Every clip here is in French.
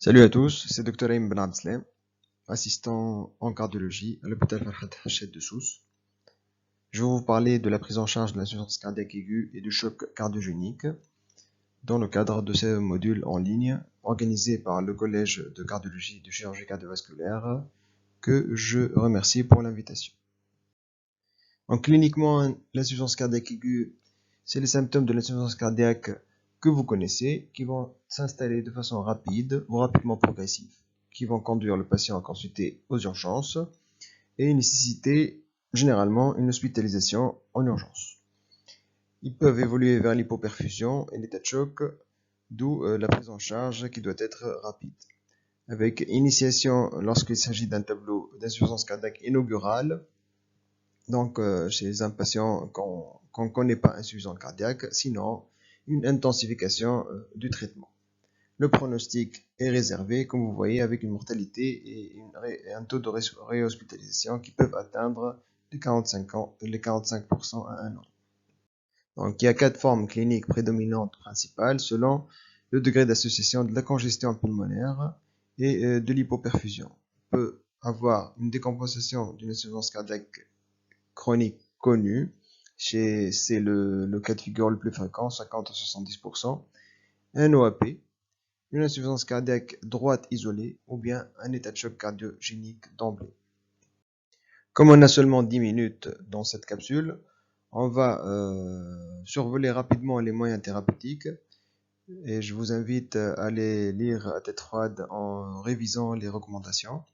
Salut à tous, c'est Dr Aim Ben Abdeslam, assistant en cardiologie à l'hôpital Farhat Hachet de Sousse. Je vais vous parler de la prise en charge de l'insuffisance cardiaque aiguë et du choc cardiogénique dans le cadre de ce module en ligne organisé par le Collège de cardiologie et de chirurgie cardiovasculaire que je remercie pour l'invitation. Cliniquement, l'insuffisance cardiaque aiguë, c'est les symptômes de l'insuffisance cardiaque que vous connaissez, qui vont s'installer de façon rapide ou rapidement progressive, qui vont conduire le patient à consulter aux urgences et nécessiter généralement une hospitalisation en urgence. Ils peuvent évoluer vers l'hypoperfusion et l'état de choc, d'où la prise en charge qui doit être rapide. Avec initiation lorsqu'il s'agit d'un tableau d'insuffisance cardiaque inaugurale, donc chez un patient qu'on ne connaît pas insuffisant cardiaque, sinon une intensification du traitement. Le pronostic est réservé, comme vous voyez, avec une mortalité et un taux de réhospitalisation qui peuvent atteindre les 45% à 1 an. Donc, il y a 4 formes cliniques prédominantes principales selon le degré d'association de la congestion pulmonaire et de l'hypoperfusion. On peut avoir une décompensation d'une insuffisance cardiaque chronique connue, c'est le cas de figure le plus fréquent, 50 à 70%, un OAP, une insuffisance cardiaque droite isolée ou bien un état de choc cardiogénique d'emblée. Comme on a seulement 10 minutes dans cette capsule, on va survoler rapidement les moyens thérapeutiques et je vous invite à les lire à tête froide en révisant les recommandations.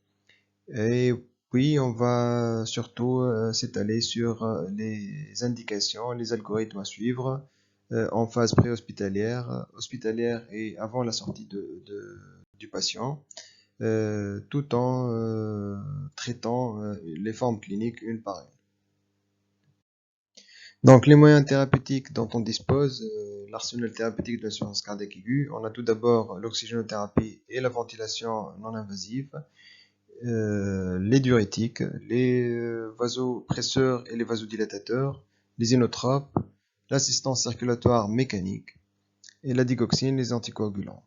Et puis on va surtout s'étaler sur les indications, les algorithmes à suivre en phase préhospitalière, hospitalière et avant la sortie du patient, tout en traitant les formes cliniques une par une. Donc les moyens thérapeutiques dont on dispose, l'arsenal thérapeutique de l'insuffisance cardiaque aiguë, on a tout d'abord l'oxygénothérapie et la ventilation non invasive, les diurétiques, les vasopresseurs et les vasodilatateurs, les inotropes, l'assistance circulatoire mécanique et la digoxine, les anticoagulants.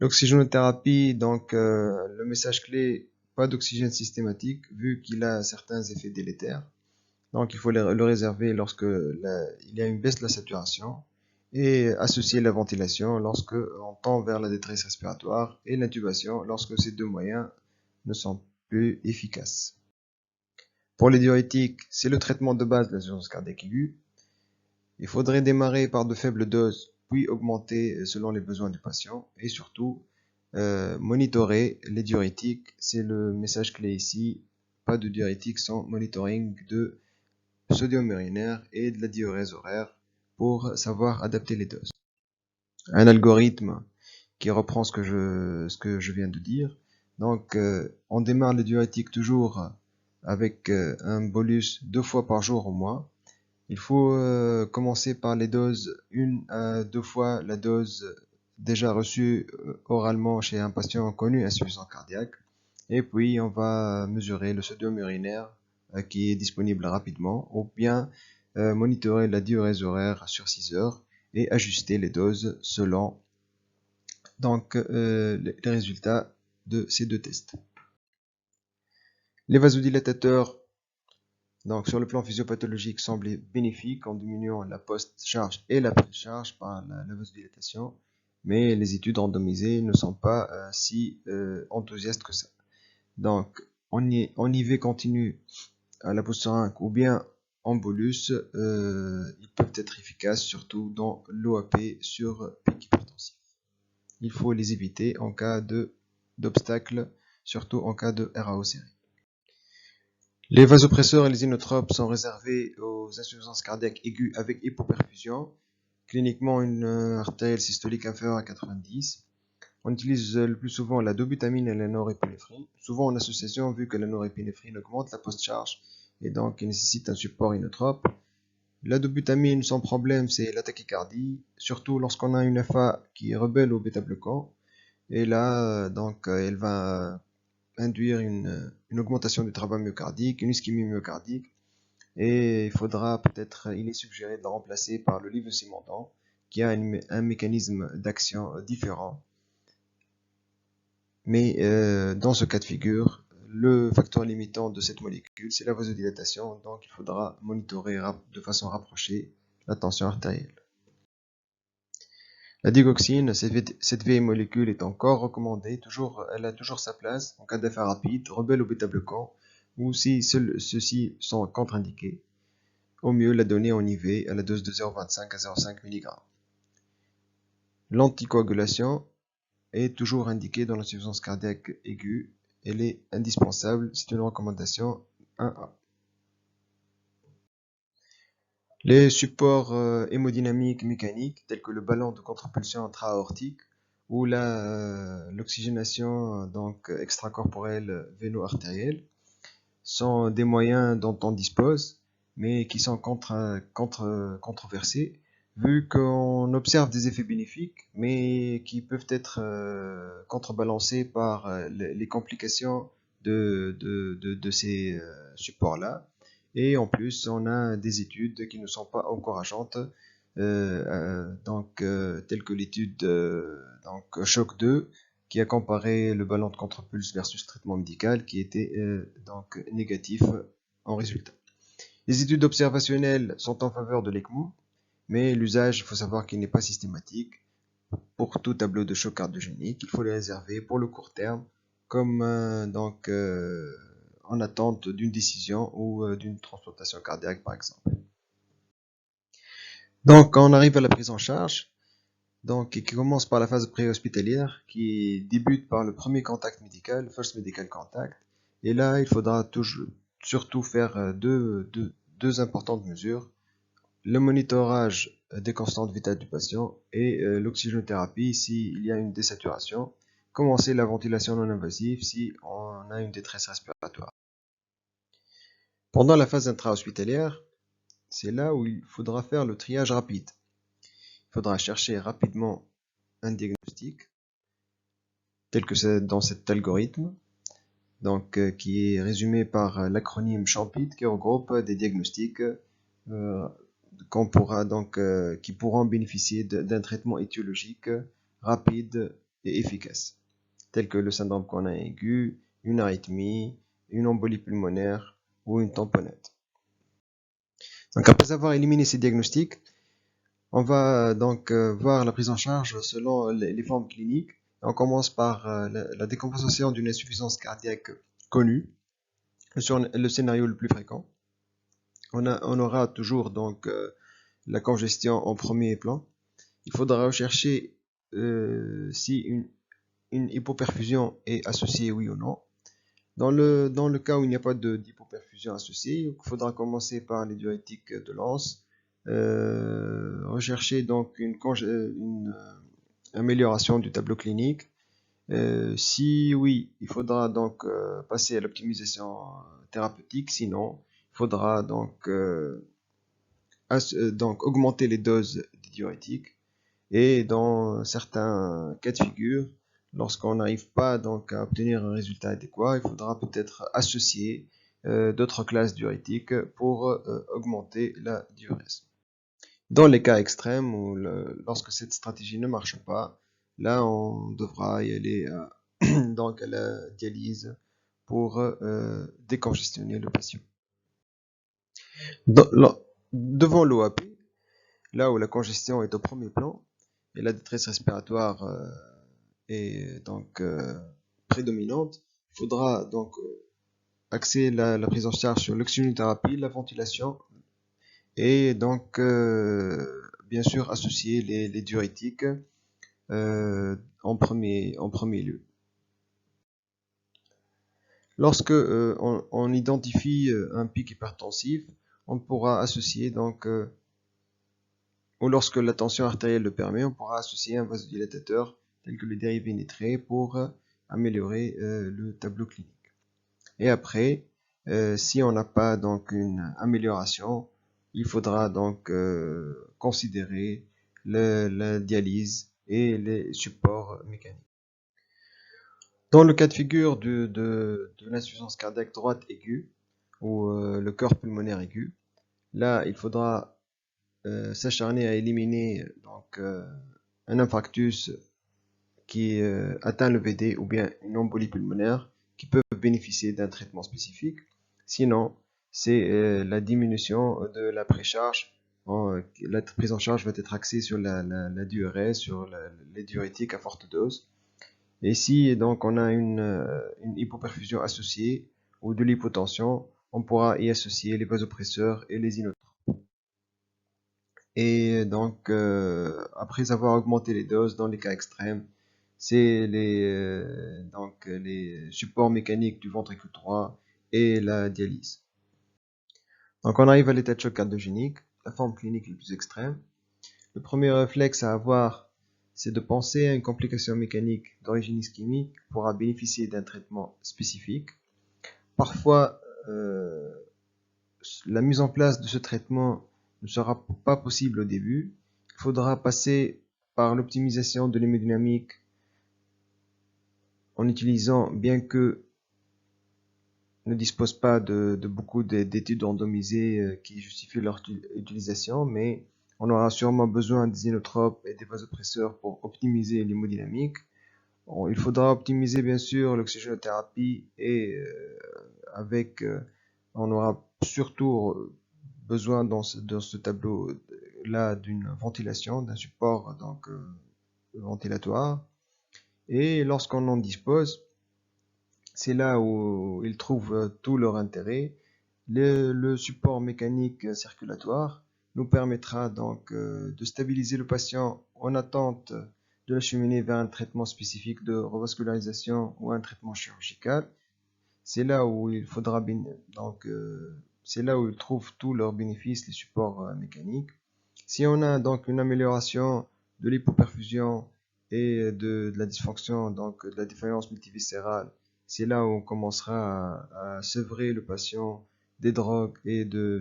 L'oxygénothérapie, donc le message clé, pas d'oxygène systématique vu qu'il a certains effets délétères. Donc il faut le réserver lorsque il y a une baisse de la saturation et associer la ventilation lorsque on tend vers la détresse respiratoire et l'intubation lorsque ces deux moyens ne sont plus efficaces. Pour les diurétiques, c'est le traitement de base de l'insuffisance cardiaque aiguë. Il faudrait démarrer par de faibles doses, puis augmenter selon les besoins du patient et surtout monitorer les diurétiques. C'est le message clé ici, pas de diurétiques sans monitoring de sodium urinaire et de la diurèse horaire pour savoir adapter les doses. Un algorithme qui reprend ce que je viens de dire. Donc, on démarre le diurétique toujours avec un bolus 2 fois par jour au moins. Il faut commencer par les doses 1 à 2 fois la dose déjà reçue oralement chez un patient connu insuffisant cardiaque. Et puis, on va mesurer le sodium urinaire qui est disponible rapidement, ou bien monitorer la diurèse horaire sur 6 heures et ajuster les doses selon donc les résultats de ces deux tests. Les vasodilatateurs, donc sur le plan physiopathologique, semblent bénéfiques en diminuant la post-charge et la pré-charge par la vasodilatation, mais les études randomisées ne sont pas si enthousiastes que ça. Donc en IV continu à la pause 5 ou bien en bolus, ils peuvent être efficaces surtout dans l'OAP sur pic hypertensif. Il faut les éviter en cas d'obstacle, surtout en cas de RAO série. Les vasopresseurs et les inotropes sont réservés aux insuffisances cardiaques aiguës avec hypoperfusion, cliniquement une artérielle systolique inférieure à 90. On utilise le plus souvent la dobutamine et la norépinéphrine, souvent en association vu que la norépinéphrine augmente la post-charge et donc il nécessite un support inotrope. La dobutamine, sans problème, c'est la tachycardie, surtout lorsqu'on a une FA qui est rebelle au bêta-bloquant. Et là, donc, elle va induire une augmentation du travail myocardique, une ischémie myocardique. Et il est suggéré de la remplacer par le lévocimendant, qui a un mécanisme d'action différent. Mais dans ce cas de figure, le facteur limitant de cette molécule, c'est la vasodilatation, donc il faudra monitorer de façon rapprochée la tension artérielle. La digoxine, cette vieille molécule est encore recommandée, elle a toujours sa place en cas d'effet rapide, rebelle au bêta-bloquant, ou si ceux-ci sont contre-indiqués. Au mieux la donner en IV à la dose de 0,25 à 0,5 mg. L'anticoagulation est toujours indiquée dans l'insuffisance cardiaque aiguë. Elle est indispensable, c'est une recommandation 1A. Les supports hémodynamiques mécaniques tels que le ballon de contre-impulsion intra-aortique ou l'oxygénation extracorporelle véno-artérielle sont des moyens dont on dispose, mais qui sont controversés, vu qu'on observe des effets bénéfiques, mais qui peuvent être contrebalancés par les complications de ces supports-là. Et en plus, on a des études qui ne sont pas encourageantes, telles que l'étude Choc 2, qui a comparé le ballon de contre-pulse versus traitement médical, qui était négatif en résultat. Les études observationnelles sont en faveur de l'ECMO, mais l'usage, il faut savoir qu'il n'est pas systématique. Pour tout tableau de choc cardiogénique, il faut les réserver pour le court terme, comme en attente d'une décision ou d'une transplantation cardiaque par exemple. Donc on arrive à la prise en charge, qui commence par la phase préhospitalière, qui débute par le premier contact médical, first medical contact. Et là, il faudra surtout faire deux importantes mesures: le monitorage des constantes vitales du patient et l'oxygénothérapie s'il y a une désaturation. Commencer la ventilation non invasive si on a une détresse respiratoire. Pendant la phase intra-hospitalière, c'est là où il faudra faire le triage rapide. Il faudra chercher rapidement un diagnostic, tel que c'est dans cet algorithme, qui est résumé par l'acronyme CHAMPIT, qui regroupe des diagnostics qui pourront bénéficier d'un traitement étiologique rapide et efficace, tel que le syndrome coronarien aigu, une arythmie, une embolie pulmonaire ou une tamponnette. Donc après avoir éliminé ces diagnostics, on va voir la prise en charge selon les formes cliniques. On commence par la décompensation d'une insuffisance cardiaque connue, le scénario le plus fréquent. On aura toujours la congestion en premier plan. Il faudra rechercher si une hypoperfusion est associée, oui ou non. Dans le cas où il n'y a pas d'hypoperfusion associée, il faudra commencer par les diurétiques de l'anse, rechercher une amélioration du tableau clinique. Si oui, il faudra passer à l'optimisation thérapeutique. Sinon, il faudra augmenter les doses des diurétiques. Et dans certains cas de figure, lorsqu'on n'arrive pas à obtenir un résultat adéquat, il faudra peut-être associer d'autres classes diurétiques pour augmenter la diurèse. Dans les cas extrêmes où lorsque cette stratégie ne marche pas, là on devra y aller à la dialyse pour décongestionner le patient. Devant l'OAP, là où la congestion est au premier plan et la détresse respiratoire est prédominante, il faudra axer la prise en charge sur l'oxygénothérapie, la ventilation et bien sûr associer les diurétiques en premier lieu. Lorsque on identifie un pic hypertensif, on pourra associer ou lorsque la tension artérielle le permet, on pourra associer un vasodilatateur tel que le dérivé nitré pour améliorer le tableau clinique. Et après, si on n'a pas une amélioration, il faudra considérer la dialyse et les supports mécaniques. Dans le cas de figure de l'insuffisance cardiaque droite aiguë ou le cœur pulmonaire aigu, là il faudra s'acharner à éliminer donc, un infarctus qui atteint le VD ou bien une embolie pulmonaire qui peuvent bénéficier d'un traitement spécifique. Sinon, c'est la diminution de la précharge. La prise en charge va être axée sur la diurèse, sur les diurétiques à forte dose. Et si donc on a une hypoperfusion associée ou de l'hypotension, on pourra y associer les vasopresseurs et les inotropes. Et donc, après avoir augmenté les doses dans les cas extrêmes, c'est donc, les supports mécaniques du ventricule droit et la dialyse. Donc on arrive à l'état de choc cardiogénique, la forme clinique la plus extrême. Le premier réflexe à avoir, c'est de penser à une complication mécanique d'origine ischémique qui pourra bénéficier d'un traitement spécifique. Parfois, la mise en place de ce traitement ne sera pas possible au début. Il faudra passer par l'optimisation de l'hémodynamique en utilisant, bien que ne dispose pas de beaucoup d'études randomisées qui justifient leur utilisation, mais on aura sûrement besoin des inotropes et des vasopresseurs pour optimiser l'hémodynamique. Il faudra optimiser bien sûr l'oxygénothérapie et on aura surtout besoin dans ce tableau-là d'une ventilation, d'un support donc ventilatoire. Et lorsqu'on en dispose, c'est là où ils trouvent tout leur intérêt. Le support mécanique circulatoire nous permettra donc de stabiliser le patient en attente de l'acheminer vers un traitement spécifique de revascularisation ou un traitement chirurgical. C'est là où il faudra donc c'est là où ils trouvent tous leurs bénéfices, les supports mécaniques. Si on a donc une amélioration de l'hypoperfusion et de la dysfonction, donc de la défaillance multiviscérale, c'est là où on commencera à sevrer le patient des drogues et du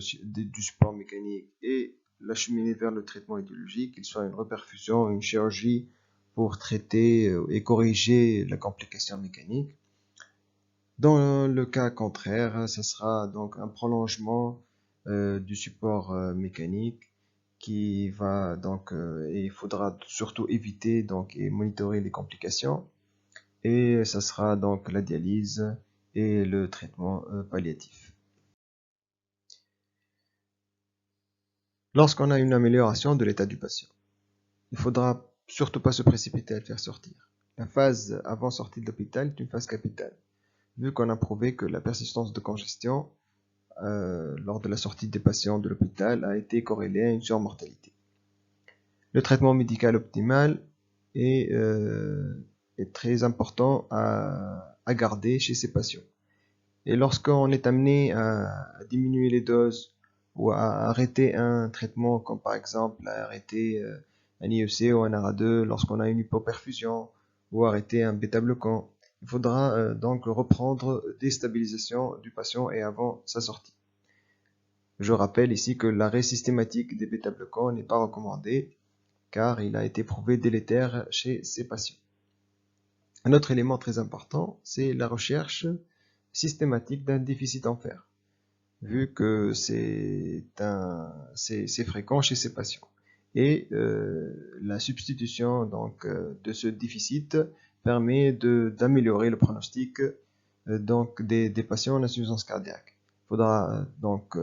support mécanique et l'acheminer vers le traitement idéologique, qu'il soit une reperfusion, une chirurgie pour traiter et corriger la complication mécanique. Dans le cas contraire, ça sera donc un prolongement du support mécanique qui va donc et il faudra surtout éviter donc et monitorer les complications et ça sera donc la dialyse et le traitement palliatif. Lorsqu'on a une amélioration de l'état du patient, il faudra surtout pas se précipiter à le faire sortir. La phase avant sortie de l'hôpital est une phase capitale, vu qu'on a prouvé que la persistance de congestion lors de la sortie des patients de l'hôpital a été corrélée à une surmortalité. Le traitement médical optimal est très important à garder chez ces patients. Et lorsqu'on est amené à diminuer les doses ou à arrêter un traitement, comme par exemple à arrêter un IEC ou un ARA2 lorsqu'on a une hypoperfusion ou arrêter un bêta-bloquant, il faudra donc reprendre des stabilisations du patient et avant sa sortie. Je rappelle ici que l'arrêt systématique des bêta-bloquants n'est pas recommandé car il a été prouvé délétère chez ces patients. Un autre élément très important, c'est la recherche systématique d'un déficit en fer, vu que c'est fréquent chez ces patients. Et la substitution donc, de ce déficit permet d'améliorer le pronostic donc, des patients en insuffisance cardiaque. Il faudra donc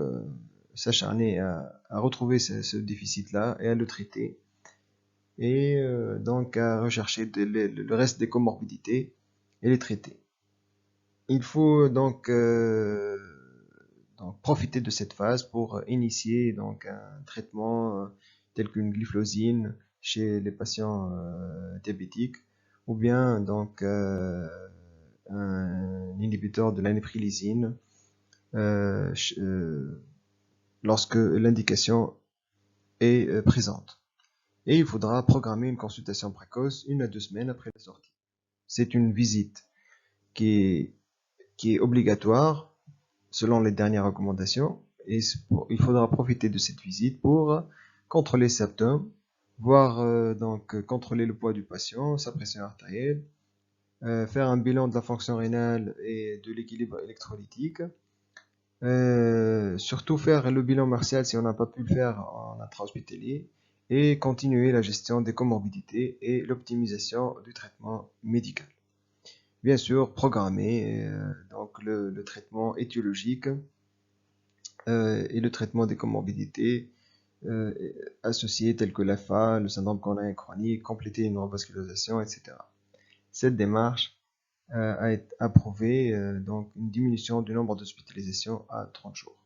s'acharner à retrouver ce déficit-là et à le traiter et donc à rechercher le reste des comorbidités et les traiter. Il faut donc profiter de cette phase pour initier donc un traitement tel qu'une glyphosine chez les patients diabétiques ou bien donc un inhibiteur de l'anéprilysine lorsque l'indication est présente. Et il faudra programmer une consultation précoce 1 à 2 semaines après la sortie. C'est une visite qui est obligatoire selon les dernières recommandations et il faudra profiter de cette visite pour contrôler les symptômes, voir donc contrôler le poids du patient, sa pression artérielle, faire un bilan de la fonction rénale et de l'équilibre électrolytique Surtout faire le bilan martial si on n'a pas pu le faire en intra-hospitalier et continuer la gestion des comorbidités et l'optimisation du traitement médical. Bien sûr, programmer donc le traitement étiologique et le traitement des comorbidités euh, associées telles que l'AFA, le syndrome coronaire chronique, compléter une revascularisation, etc. Cette démarche a été approuvée donc une diminution du nombre d'hospitalisations à 30 jours.